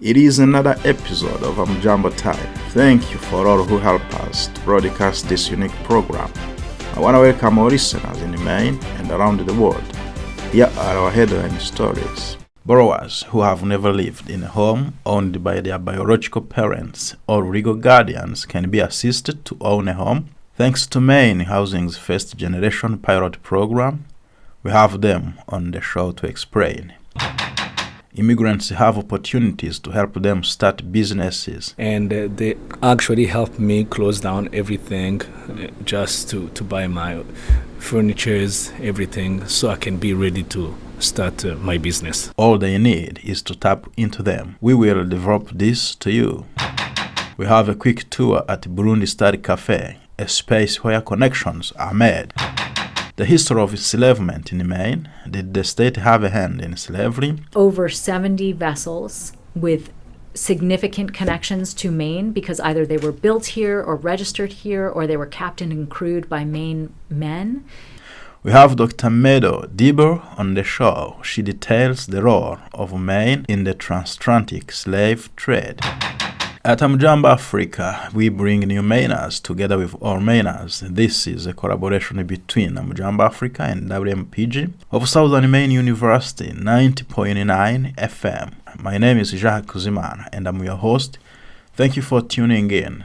It is another episode of Amjambo Time. Thank you for all who help us to broadcast this unique program. I want to welcome our listeners in Maine and around the world. Here are our headline stories. Borrowers who have never lived in a home owned by their biological parents or legal guardians can be assisted to own a home thanks to MaineHousing's first-generation pilot program. We have them on the show to explain. Immigrants have opportunities to help them start businesses. And they actually helped me close down everything just to buy my furnitures, everything, so I can be ready to start my business. All they need is to tap into them. We will develop this to you. We have a quick tour at Burundi Star Cafe, a space where connections are made. The history of enslavement in Maine. Did the state have a hand in slavery? Over 70 vessels with significant connections to Maine because either they were built here or registered here or they were captained and crewed by Maine men. We have Dr Meadow Dibble on the show. She details the role of Maine in the transatlantic slave trade. At Amjambo Africa, we bring new Mainers together with all Mainers. This is a collaboration between Amjambo Africa and WMPG of Southern Maine University 90.9 FM. My name is Jacques Kuzimana and I'm your host. Thank you for tuning in.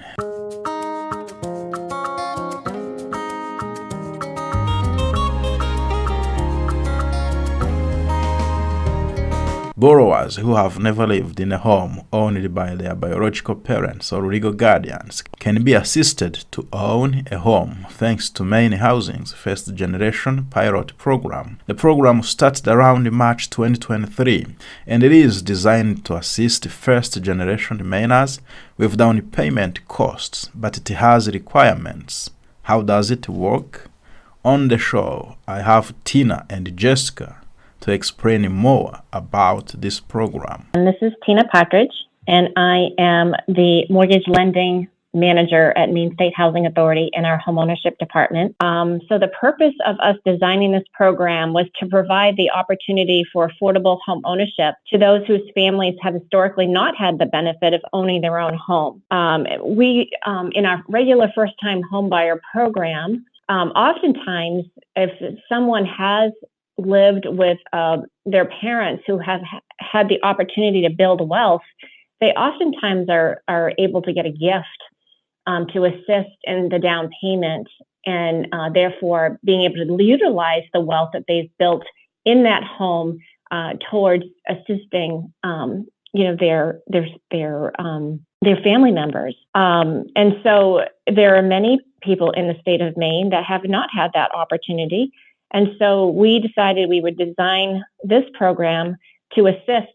Borrowers who have never lived in a home owned by their biological parents or legal guardians can be assisted to own a home thanks to MaineHousing's first-generation pilot program. The program started around March 2023, and it is designed to assist first-generation Mainers with down payment costs, but it has requirements. How does it work? On the show, I have Tina and Jessica to explain more about this program. And this is Tina Partridge, and I am the mortgage lending manager at Maine State Housing Authority in our homeownership department. So the purpose of us designing this program was to provide the opportunity for affordable home ownership to those whose families have historically not had the benefit of owning their own home. We, in our regular first-time homebuyer program, oftentimes if someone has lived with their parents who have had the opportunity to build wealth, they oftentimes are able to get a gift to assist in the down payment and therefore being able to utilize the wealth that they've built in that home towards assisting their family members. And so there are many people in the state of Maine that have not had that opportunity. And so we decided we would design this program to assist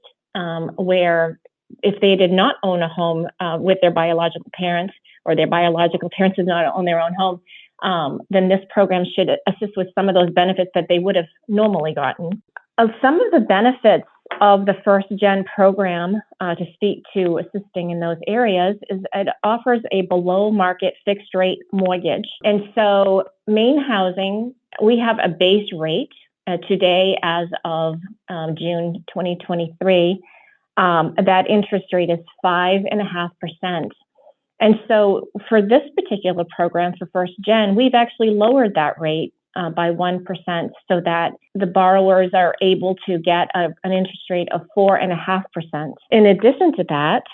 where if they did not own a home with their biological parents or their biological parents did not own their own home, then this program should assist with some of those benefits that they would have normally gotten. Of some of the benefits of the first gen program to speak to assisting in those areas is it offers a below market fixed rate mortgage. And so MaineHousing, we have a base rate today as of June 2023. That interest rate is 5.5%. And so for this particular program for first gen, we've actually lowered that rate by 1% so that the borrowers are able to get an interest rate of 4.5%. In addition to that,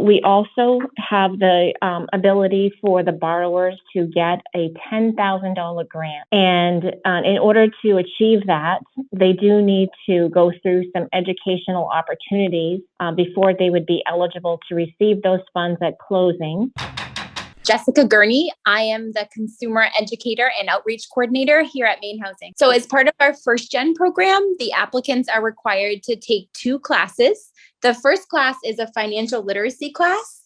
we also have the ability for the borrowers to get a $10,000 grant. And in order to achieve that, they do need to go through some educational opportunities before they would be eligible to receive those funds at closing. Jessica Gurney. I am the Consumer Educator and Outreach Coordinator here at MaineHousing. So as part of our first gen program, the applicants are required to take 2 classes. The first class is a financial literacy class.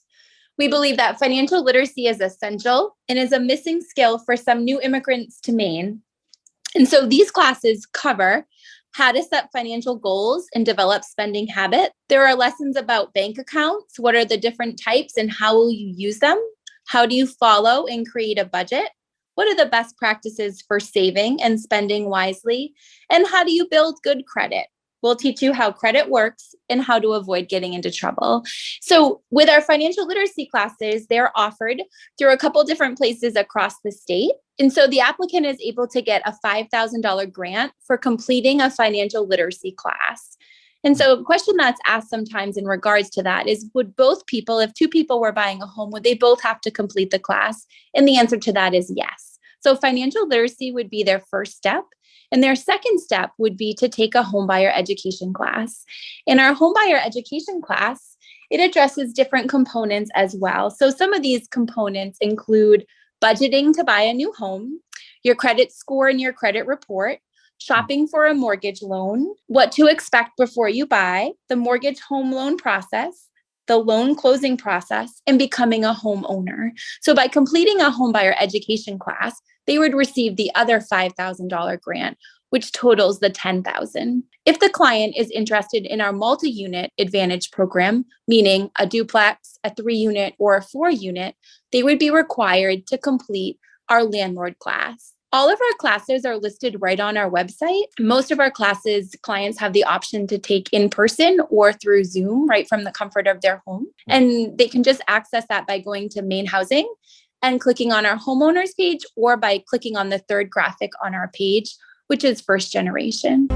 We believe that financial literacy is essential and is a missing skill for some new immigrants to Maine. And so these classes cover how to set financial goals and develop spending habits. There are lessons about bank accounts. What are the different types and how will you use them? How do you follow and create a budget? What are the best practices for saving and spending wisely? And how do you build good credit? We'll teach you how credit works and how to avoid getting into trouble. So with our financial literacy classes, they're offered through a couple different places across the state. And so the applicant is able to get a $5,000 grant for completing a financial literacy class. And so a question that's asked sometimes in regards to that is, would both people, if two people were buying a home, would they both have to complete the class? And the answer to that is yes. So financial literacy would be their first step. And their second step would be to take a homebuyer education class. In our homebuyer education class, it addresses different components as well. So some of these components include budgeting to buy a new home, your credit score and your credit report, shopping for a mortgage loan, what to expect before you buy, the mortgage home loan process, the loan closing process, and becoming a homeowner. So by completing a homebuyer education class, they would receive the other $5,000 grant, which totals the $10,000. If the client is interested in our multi-unit advantage program, meaning a duplex, a 3-unit, or a 4-unit, they would be required to complete our landlord class. All of our classes are listed right on our website. Most of our classes, clients have the option to take in person or through Zoom right from the comfort of their home. And they can just access that by going to MaineHousing and clicking on our homeowners page, or by clicking on the third graphic on our page, which is first generation.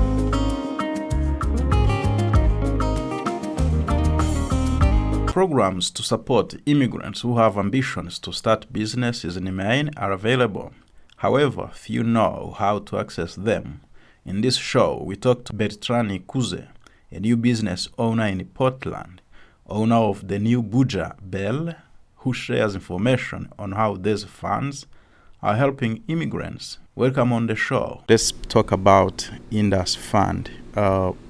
Programs to support immigrants who have ambitions to start businesses in Maine are available. However, few know how to access them. In this show, we talked to Bertrand Nikuze, a new business owner in Portland, owner of the new Buja Belle, who shares information on how these funds are helping immigrants. Welcome on the show. Let's talk about Indus Fund.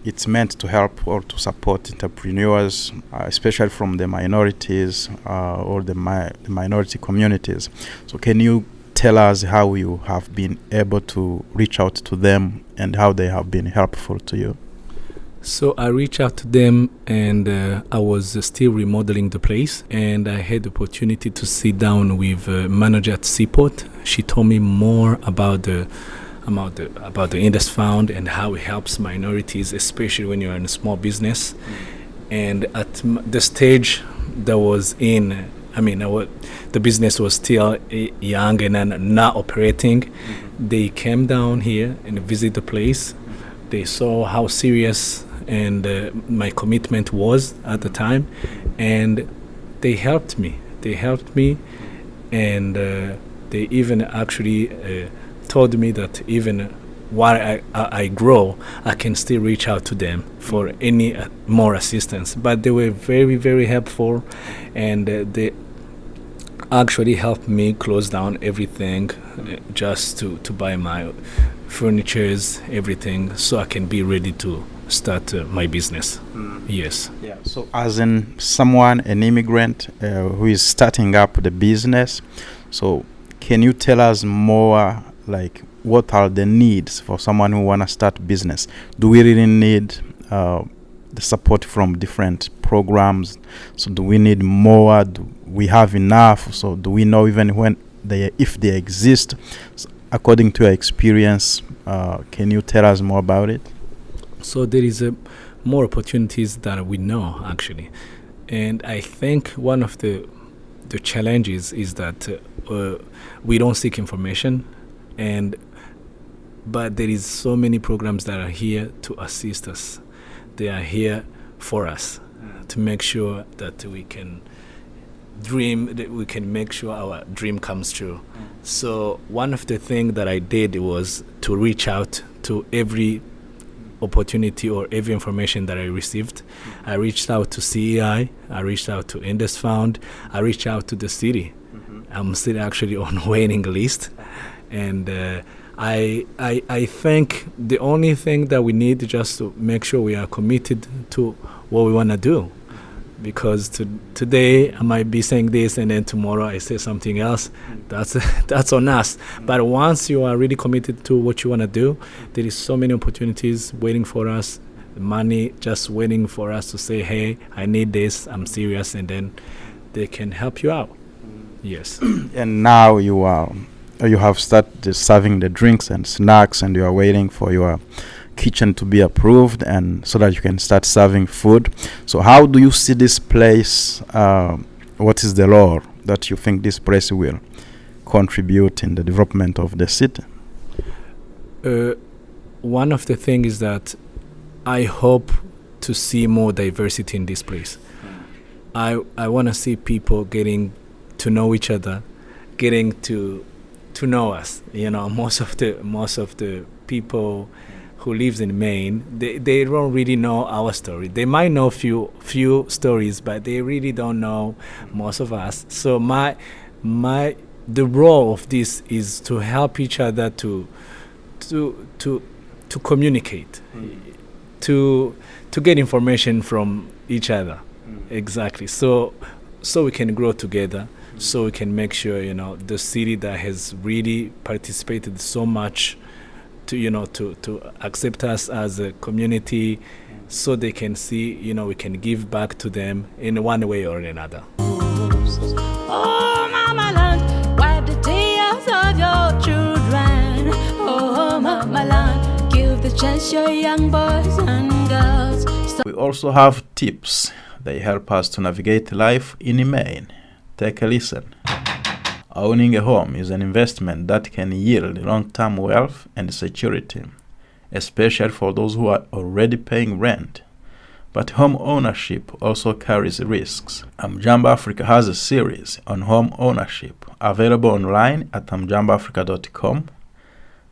It's meant to help or to support entrepreneurs, especially from the minorities or the minority communities. So can you tell us how you have been able to reach out to them and how they have been helpful to you? So I reached out to them, and I was still remodeling the place, and I had the opportunity to sit down with a manager at Seaport. She told me more about the Indus Fund and how it helps minorities, especially when you're in a small business. And at the stage that was in, the business was still young and not operating. They came down here and visited the place. They saw how serious and my commitment was at the time, and they helped me. And they even actually told me that even while I grow, I can still reach out to them for any more assistance. But they were very, very helpful, and they actually helped me close down everything just to buy my furnitures, everything, so I can be ready to start my business. Yes. Yeah. So as in someone, an immigrant who is starting up the business, so can you tell us more, like, what are the needs for someone who want to start business? Do we really need the support from different programs? So do we need more? Do we have enough? So do we know even if they exist? So according to your experience, can you tell us more about it? So there is more opportunities that we know, actually. And I think one of the challenges is that we don't seek information, but there is so many programs that are here to assist us. They are here for us to make sure that we can dream, that we can make sure our dream comes true. So one of the things that I did was to reach out to every opportunity or every information that I received. I reached out to CEI, I reached out to Indus Fund, I reached out to the city. I'm still actually on waiting list, and I think the only thing that we need is just to make sure we are committed to what we want to do. Because today I might be saying this, and then tomorrow I say something else. That's on us. But once you are really committed to what you want to do, there is so many opportunities waiting for us. Money just waiting for us to say, "Hey, I need this. I'm serious," and then they can help you out. Yes. And now you have started serving the drinks and snacks, and you are waiting for your kitchen to be approved, and so that you can start serving food. So how do you see this place? What is the role that you think this place will contribute in the development of the city? One of the things is that I hope to see more diversity in this place. I want to see people getting to know each other, getting to know us. Most of the people who lives in Maine, they don't really know our story. They might know few stories, but they really don't know most of us. So the role of this is to help each other to communicate, to get information from each other. Exactly. So we can grow together. So we can make sure the city that has really participated so much to accept us as a community, so they can see we can give back to them in one way or another. Oh, Mama Land, wipe the tears of your children. Oh, Mama Land, give the chance your young boys and girls. We also have tips. They help us to navigate life in Maine. Take a listen. Owning a home is an investment that can yield long-term wealth and security, especially for those who are already paying rent. But home ownership also carries risks. Amjambo Africa has a series on home ownership available online at amjamboafrica.com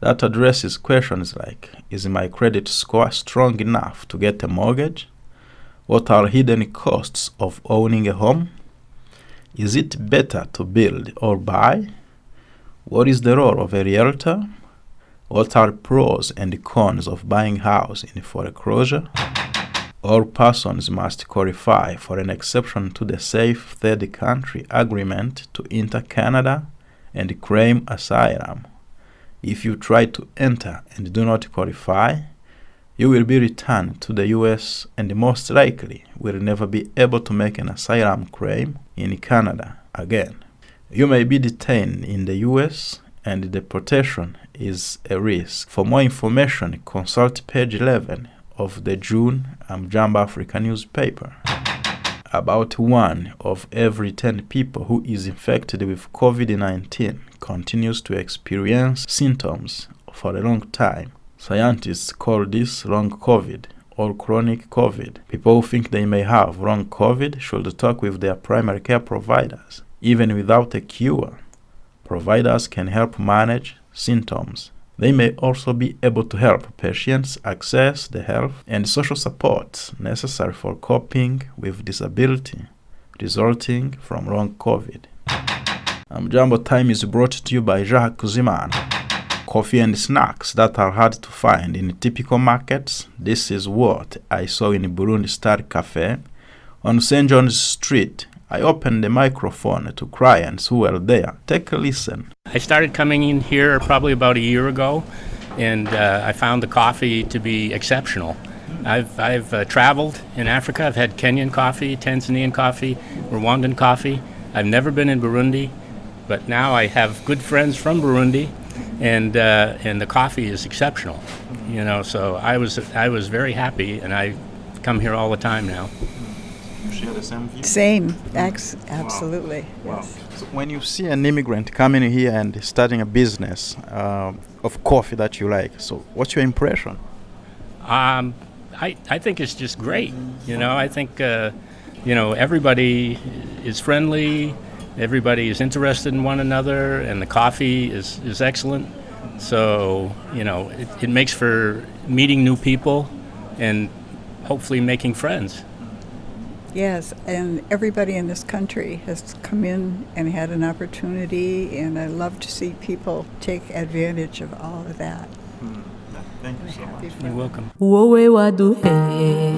that addresses questions like, is my credit score strong enough to get a mortgage? What are hidden costs of owning a home? Is it better to build or buy? What is the role of a realtor? What are pros and cons of buying a house in foreclosure? All persons must qualify for an exception to the Safe Third Country Agreement to enter Canada and claim asylum. If you try to enter and do not qualify, you will be returned to the U.S. and most likely will never be able to make an asylum claim in Canada again. You may be detained in the U.S. and deportation is a risk. For more information, consult page 11 of the June Amjambo Africa newspaper. About 1 of every 10 people who is infected with COVID-19 continues to experience symptoms for a long time. Scientists call this long COVID or chronic COVID. People who think they may have long COVID should talk with their primary care providers. Even without a cure, providers can help manage symptoms. They may also be able to help patients access the health and social support necessary for coping with disability resulting from long COVID. Amjambo Time is brought to you by Jaha Kuziman. Coffee and snacks that are hard to find in typical markets. This is what I saw in Burundi Star Cafe on St. John's Street. I opened the microphone to clients who were there. Take a listen. I started coming in here probably about a year ago, and I found the coffee to be exceptional. I've traveled in Africa. I've had Kenyan coffee, Tanzanian coffee, Rwandan coffee. I've never been in Burundi, but now I have good friends from Burundi, and the coffee is exceptional. So I was very happy, and I come here all the time now. You share the same view? Same, absolutely. Wow. Yes. So when you see an immigrant coming here and starting a business of coffee that you like, so what's your impression? I think it's just great. I think everybody is friendly, everybody is interested in one another, and the coffee is excellent. So it makes for meeting new people and hopefully making friends. Yes, and everybody in this country has come in and had an opportunity, and I love to see people take advantage of all of that. Thank you so much. You're welcome. wowe waduheye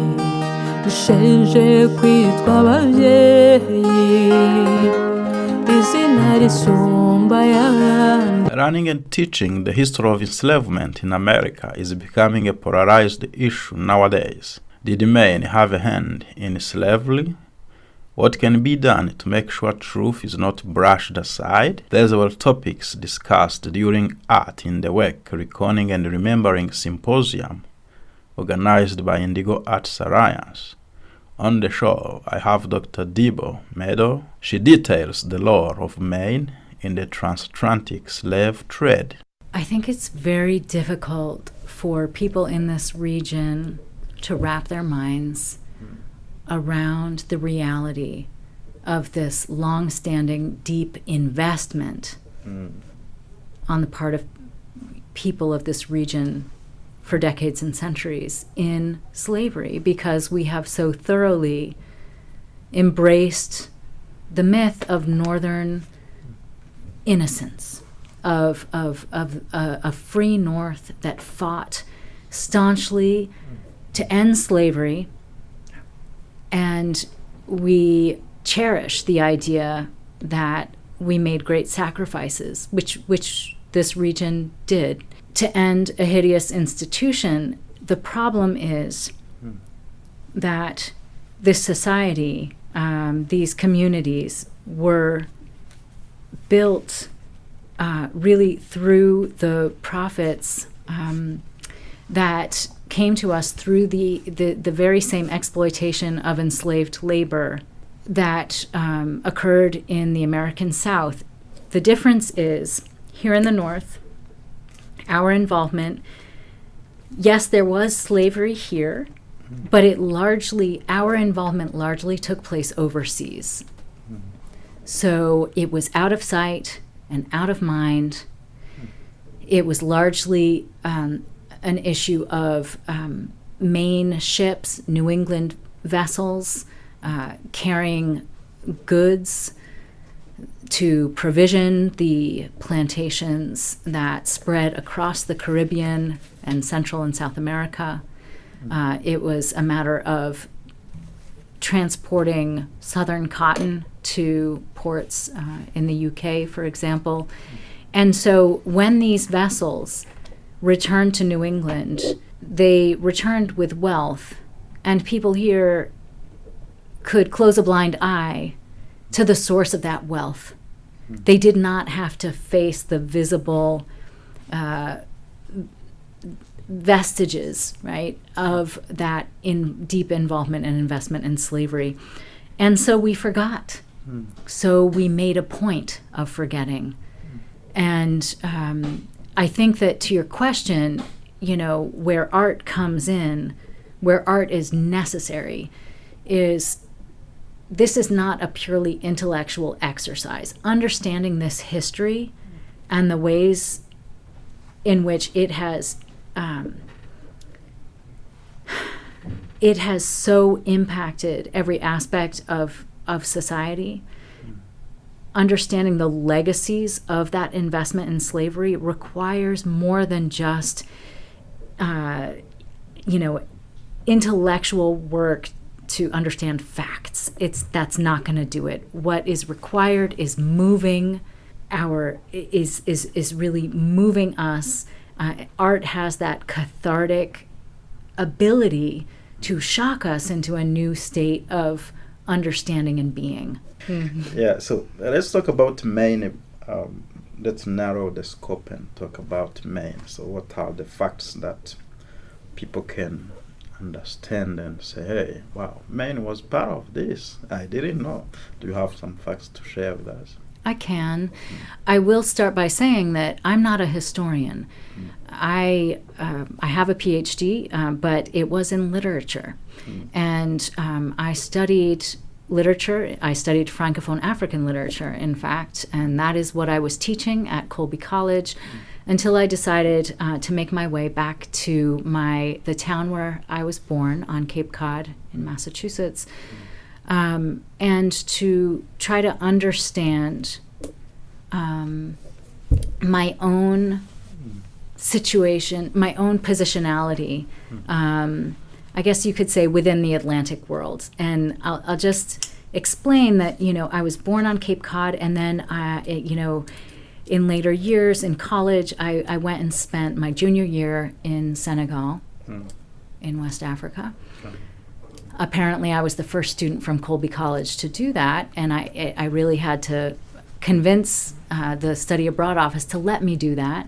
dushenje kwitwa ababyeyi izina risumba y'abandi. Running and teaching the history of enslavement in America is becoming a polarized issue nowadays. Did Maine have a hand in slavery? What can be done to make sure truth is not brushed aside? These were topics discussed during Art in the Wake Reckoning and Remembering Symposium organized by Indigo Arts Alliance. On the show, I have Dr. Meadow. She details the lore of Maine in the transatlantic slave trade. I think it's very difficult for people in this region to wrap their minds around the reality of this long-standing, deep investment on the part of people of this region for decades and centuries in slavery, because we have so thoroughly embraced the myth of northern innocence, of a free North that fought staunchly to end slavery, and we cherish the idea that we made great sacrifices, which this region did, to end a hideous institution. The problem is that this society, these communities, were built really through the profits that came to us through the very same exploitation of enslaved labor that occurred in the American South. The difference is, here in the North, our involvement, yes, there was slavery here, but our involvement largely took place overseas. So it was out of sight and out of mind. It was largely an issue of Maine ships, New England vessels, carrying goods to provision the plantations that spread across the Caribbean and Central and South America. It was a matter of transporting southern cotton to ports in the UK, for example. And so when these vessels returned to New England, they returned with wealth, and people here could close a blind eye to the source of that wealth. They did not have to face the visible vestiges, right, of that deep involvement and investment in slavery. And so we forgot. So we made a point of forgetting. And I think that, to your question, where art comes in, where art is necessary, is this is not a purely intellectual exercise. Understanding this history and the ways in which it has so impacted every aspect of society. Understanding the legacies of that investment in slavery requires more than just intellectual work to understand facts. That's not going to do it. What is required is moving is really moving us. Art has that cathartic ability to shock us into a new state of understanding and being. Yeah, so let's talk about Maine. Let's narrow the scope and talk about Maine. So what are the facts that people can understand and say, hey, wow, Maine was part of this. I didn't know. Do you have some facts to share with us? I can. I will start by saying that I'm not a historian. I have a PhD, but it was in literature. And I studied literature. I studied Francophone African literature, in fact, and that is what I was teaching at Colby College until I decided to make my way back to the town where I was born on Cape Cod in Massachusetts, and to try to understand my own situation, my own positionality, I guess you could say, within the Atlantic world. And I'll just explain that, I was born on Cape Cod, and then, in later years in college, I went and spent my junior year in Senegal, in West Africa. Apparently, I was the first student from Colby College to do that, and I really had to convince the study abroad office to let me do that.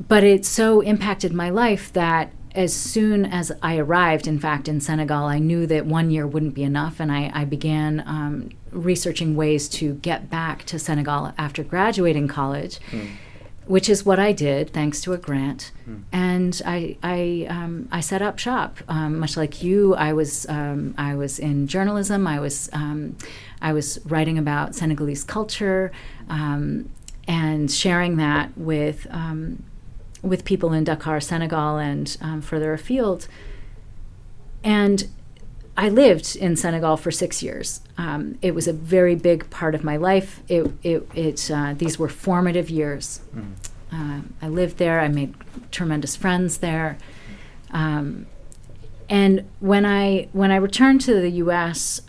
but it so impacted my life that as soon as I arrived, in fact, in Senegal, I knew that 1 year wouldn't be enough, and I began researching ways to get back to Senegal after graduating college, which is what I did, thanks to a grant. And I set up shop, much like you. I was in journalism. I was writing about Senegalese culture and sharing that with people in Dakar, Senegal, and further afield. And I lived in Senegal for 6 years. It was a very big part of my life. These were formative years. I lived there. I made tremendous friends there. And when I returned to the U.S.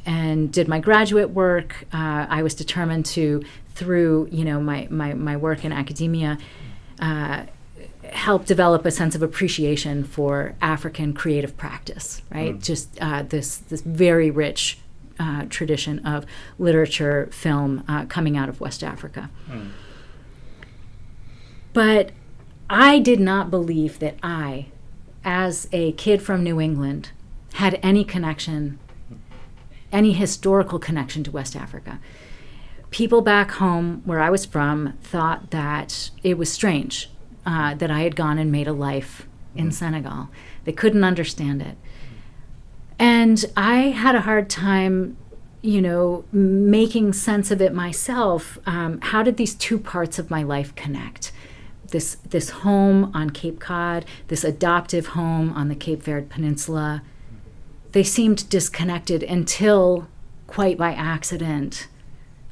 And did my graduate work, I was determined to, through my work in academia, help develop a sense of appreciation for African creative practice, right? Just this very rich tradition of literature, film coming out of West Africa. But I did not believe that I, as a kid from New England, had any connection, any historical connection to West Africa. People back home where I was from thought that it was strange that I had gone and made a life in Senegal. They couldn't understand it. And I had a hard time, making sense of it myself. How did these two parts of my life connect? This home on Cape Cod, this adoptive home on the Cape Verde Peninsula, they seemed disconnected until, quite by accident,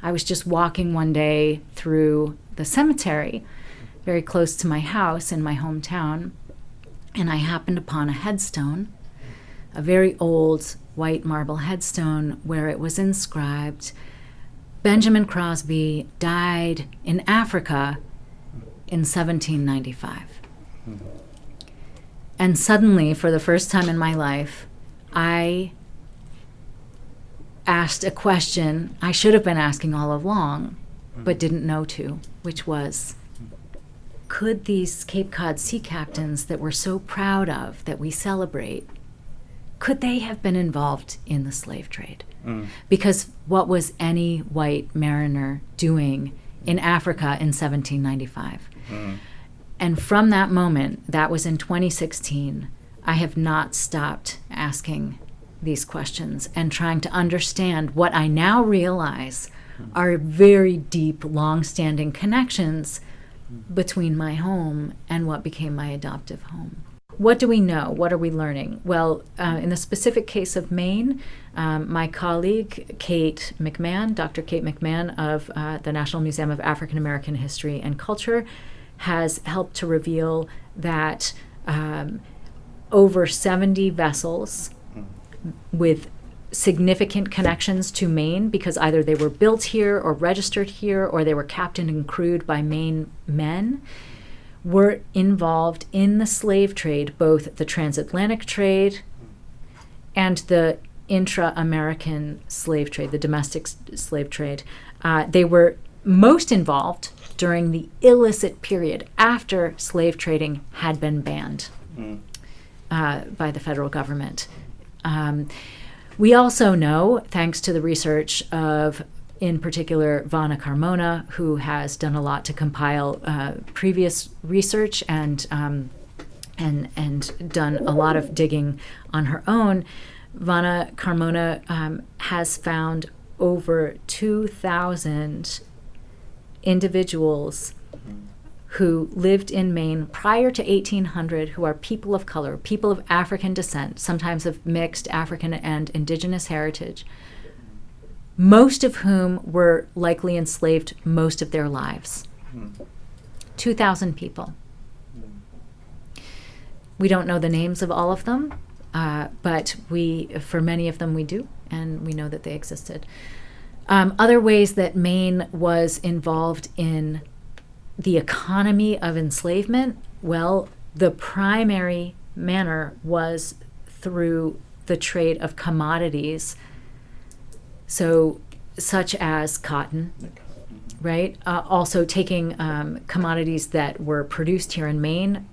I was just walking one day through the cemetery very close to my house in my hometown, and I happened upon a headstone, a very old white marble headstone where it was inscribed, Benjamin Crosby died in Africa in 1795. And suddenly, for the first time in my life, I asked a question I should have been asking all along, but didn't know to, which was, could these Cape Cod sea captains that we're so proud of, that we celebrate, could they have been involved in the slave trade? Because what was any white mariner doing in Africa in 1795? And from that moment, that was in 2016, I have not stopped asking these questions and trying to understand what I now realize are very deep, long-standing connections between my home and what became my adoptive home. What do we know? What are we learning? Well, in the specific case of Maine, my colleague, Kate McMahon, Dr. Kate McMahon of the National Museum of African American History and Culture, has helped to reveal that over 70 vessels with significant connections to Maine, because either they were built here or registered here or they were captained and crewed by Maine men, were involved in the slave trade, both the transatlantic trade and the intra-American slave trade, the domestic slave trade. They were most involved during the illicit period after slave trading had been banned by the federal government. We also know, thanks to the research of, in particular, Vana Carmona, who has done a lot to compile previous research and done a lot of digging on her own. Vana Carmona has found over 2,000 individuals who lived in Maine prior to 1800, who are people of color, people of African descent, sometimes of mixed African and indigenous heritage, most of whom were likely enslaved most of their lives. 2,000 people. We don't know the names of all of them, but for many of them we do, and we know that they existed. Other ways that Maine was involved in the economy of enslavement, well, the primary manner was through the trade of commodities, so such as cotton, right? Also taking commodities that were produced here in Maine,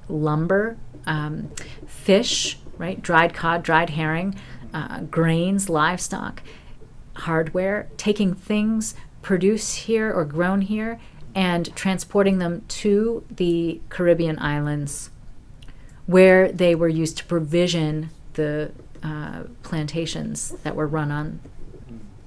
lumber, fish, right? Dried cod, dried herring, grains, livestock, hardware, taking things produced here or grown here and transporting them to the Caribbean islands where they were used to provision the plantations that were run on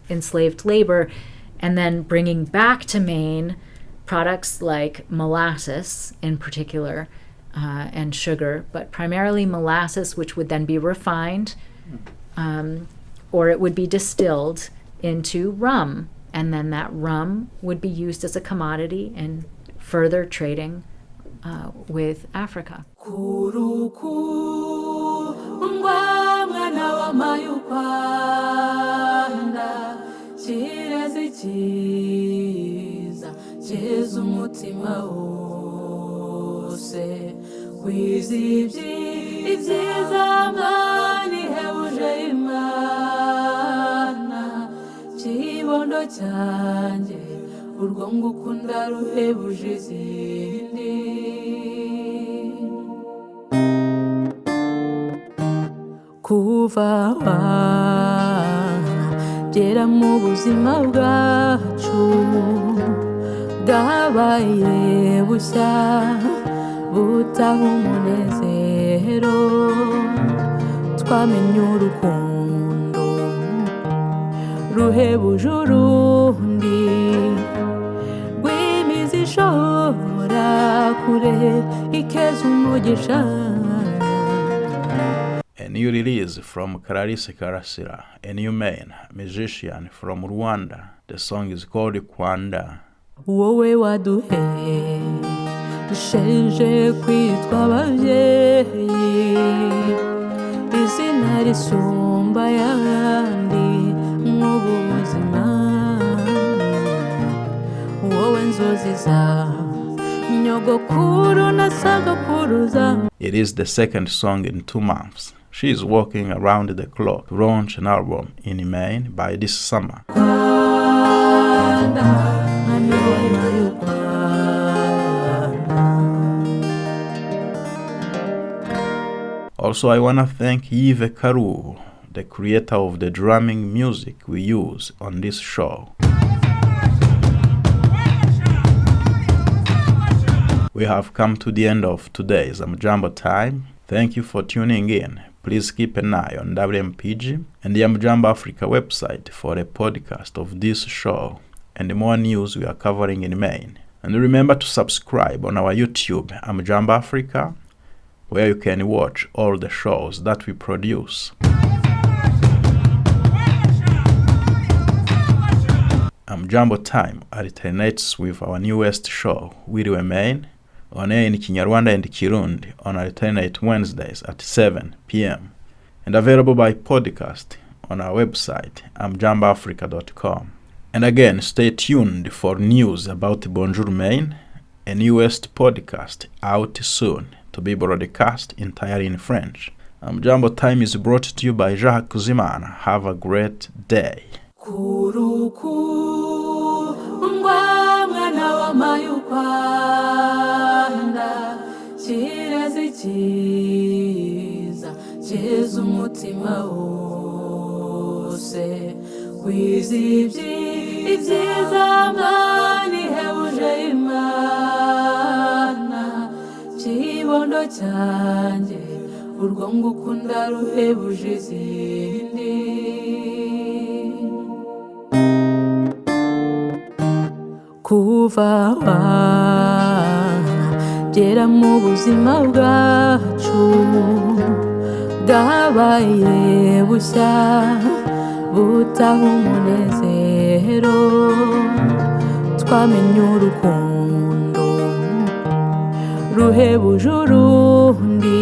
enslaved labor, and then bringing back to Maine products like molasses in particular, and sugar, but primarily molasses, which would then be refined, or it would be distilled into rum, and then that rum would be used as a commodity in further trading with Africa. Kuva gera mu buzima bwacu bwabaye bushya butaha umunezero twamenye urukundo ruhebuje urundi rw'imizi ishobora kure ikeza umugisha. A new release from Clarisse Karasira, a new Maine musician from Rwanda. The song is called Kwanda. Wowe waduhe dushenje kwitwa ababyeyi izina risumba ayandi mu buzima wowe nzozi za nyogokuru na sagakuruza. It is the second song in 2 months. She is working around the clock to launch an album in Maine by this summer. Also, I want to thank Yves Karu, the creator of the drumming music we use on this show. We have come to the end of today's Amjambo time. Thank you for tuning in. Please keep an eye on WMPG and the Amjambo Africa website for a podcast of this show and the more news we are covering in Maine. And remember to subscribe on our YouTube, Amjambo Africa, where you can watch all the shows that we produce. Amjambo time alternates with our newest show, Wiriwe Maine, on air in Kinyarwanda and Kirundi on alternate Wednesdays at 7 p.m. and available by podcast on our website, amjamboafrica.com. And again, stay tuned for news about Bonjour Maine, a newest podcast out soon to be broadcast entirely in French. Amjambo time is brought to you by Jacques Kuzimana. Have a great day. Kirezi cyiza cyeza umutima wose wizibye ibyiza mani hebuje Imana kibondo cyanjye urwo ngukunda ruhebuje izindi. Kuva gera mu buzima bwacu bwabaye bushya butaha umunezero twamenye urukundo ruhebuje urundi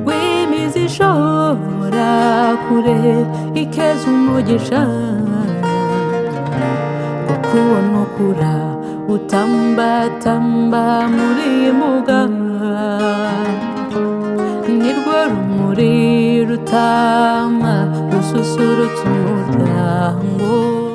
rw'imizi ishobora kure ikeza umugisha. Kubona ukura utambatamba muri mbuga nirwo rumuri rutama rususurutsa umuryango.